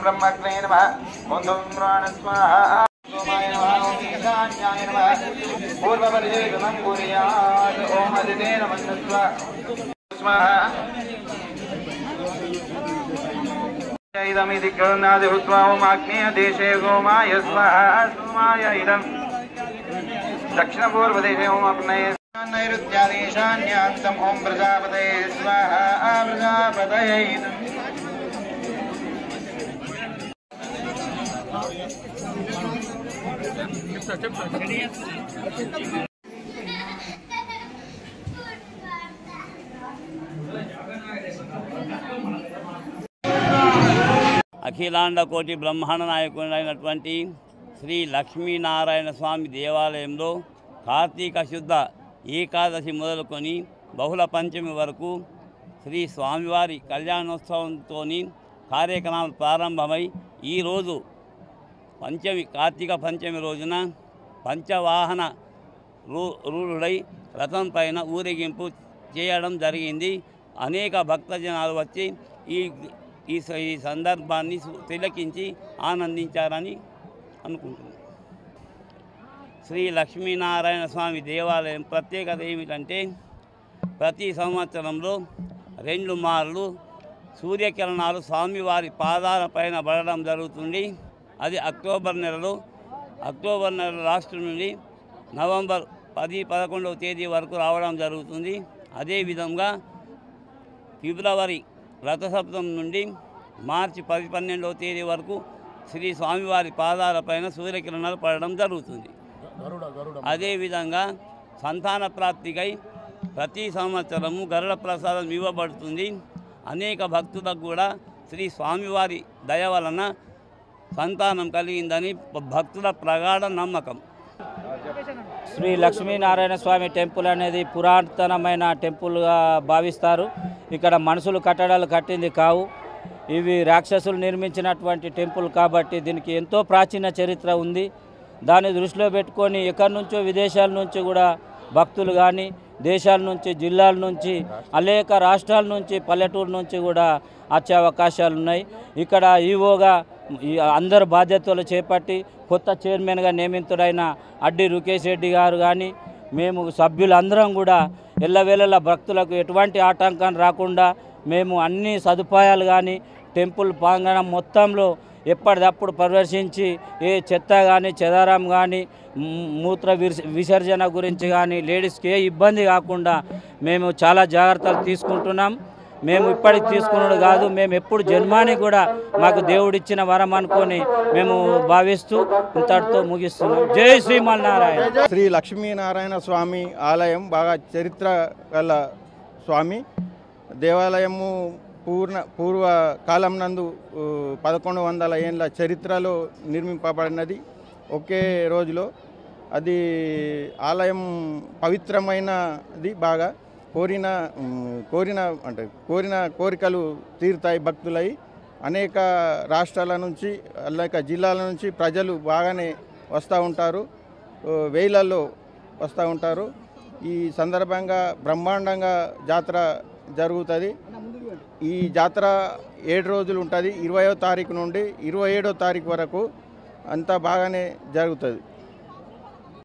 ब्रह्मग्ने नमः ओम ब्रह्मण स्वाहा सोमाय नमः ओम ईशान्याय नमः पूर्वपरिजयं कुर्यात् ओम अदिते नमः स्वाहा इदमिति कर्णादि हुत्वा ओम आग्नेय देशे गोमाय स्वाहा सोमाय इदं दक्षिणपूर्वदेशे ओम अग्नये नैऋत्यादेशान्यान्तम् ओम प्रजापतये स्वाहा प्रजापतये इदं అఖిలాండ కోటి బ్రహ్మాండ నాయకుడైనటువంటి శ్రీ లక్ష్మీనారాయణ స్వామి దేవాలయంలో కార్తీక శుద్ధ ఏకాదశి మొదలుకొని బహుళ పంచమి వరకు శ్రీ స్వామివారి కళ్యాణోత్సవంతో కార్యక్రమాలు ప్రారంభమై ఈరోజు కార్తీక పంచమి రోజున పంచవాహన రూఢుడై రథం పైన ఊరేగింపు చేయడం జరిగింది. అనేక భక్తజనాలు వచ్చి ఈ సందర్భాన్ని తిలకించి ఆనందించారని అనుకుంటున్నాను. శ్రీ లక్ష్మీనారాయణ స్వామి దేవాలయం ప్రత్యేకత ఏమిటంటే ప్రతి సంవత్సరంలో 2 మార్లు సూర్యకిరణాలు స్వామివారి పాదాల పైన పడడం జరుగుతుంది. అది అక్టోబర్ నెల లాస్ట్ నుండి నవంబర్ 10-11వ తేదీ వరకు రావడం జరుగుతుంది. అదేవిధంగా ఫిబ్రవరి రథసప్తమి నుండి మార్చి 10-12వ తేదీ వరకు శ్రీ స్వామివారి పాదాలపైన సూర్యకిరణాలు పడడం జరుగుతుంది. అదేవిధంగా సంతాన ప్రాప్తికై ప్రతి సంవత్సరము గరుడ ప్రసాదం ఇవ్వబడుతుంది. అనేక భక్తులకు కూడా శ్రీ స్వామివారి దయ వలన సంతానం కలిగిందని భక్తుల ప్రగాఢ నమ్మకం. శ్రీ లక్ష్మీనారాయణ స్వామి టెంపుల్ అనేది పురాతనమైన టెంపుల్గా భావిస్తారు. ఇక్కడ మనుషులు కట్టడాలు కట్టింది కావు, ఇవి రాక్షసులు నిర్మించినటువంటి టెంపుల్ కాబట్టి దీనికి ఎంతో ప్రాచీన చరిత్ర ఉంది. దాన్ని దృష్టిలో పెట్టుకొని ఎక్కడి నుంచో విదేశాల నుంచి కూడా భక్తులు కానీ దేశాల నుంచి జిల్లాల నుంచి అనేక రాష్ట్రాల నుంచి పల్లెటూరు నుంచి కూడా వచ్చే అవకాశాలు ఉన్నాయి. ఇక్కడ ఈవోగా అందరు బాధ్యతలు చేపట్టి కొత్త చైర్మన్గా నియమితుడైన అడ్డి రుకేష్ రెడ్డి గారు కానీ మేము సభ్యులందరం కూడా ఎల్లవేళలా భక్తులకు ఎటువంటి ఆటంకం రాకుండా మేము అన్ని సదుపాయాలు కానీ టెంపుల్ ప్రాంగణం మొత్తంలో ఎప్పటికప్పుడు పరిరక్షించి ఏ చెత్త కానీ చెదారం కానీ మూత్ర విసర్జన గురించి కానీ లేడీస్కి ఏ ఇబ్బంది కాకుండా మేము చాలా జాగ్రత్తలు తీసుకుంటున్నాం. మేము ఇప్పటికి తీసుకున్నాడు కాదు, మేము ఎప్పుడు జన్మానికి కూడా మాకు దేవుడిచ్చిన వరం అనుకొని మేము భావిస్తూ ఇంతటితో ముగిస్తున్నాం. జై శ్రీమన్నారాయణ. శ్రీ లక్ష్మీనారాయణ స్వామి ఆలయం బాగా చరిత్ర గల స్వామి దేవాలయము పూర్వ కాలం నందు 1100 ఏళ్ళ చరిత్రలో నిర్మింపబడినది. ఒకే రోజులో అది ఆలయం పవిత్రమైనది. బాగా కోరిన కోరికలు తీరుతాయి భక్తులై. అనేక రాష్ట్రాల నుంచి అనేక జిల్లాల నుంచి ప్రజలు బాగానే వస్తూ ఉంటారు, వేలల్లో వస్తూ ఉంటారు. ఈ సందర్భంగా బ్రహ్మాండంగా జాతర జరుగుతుంది. ఈ జాతర 7 రోజులు ఉంటుంది. 20వ తారీఖు నుండి 27వ తారీఖు వరకు అంతా బాగానే జరుగుతుంది.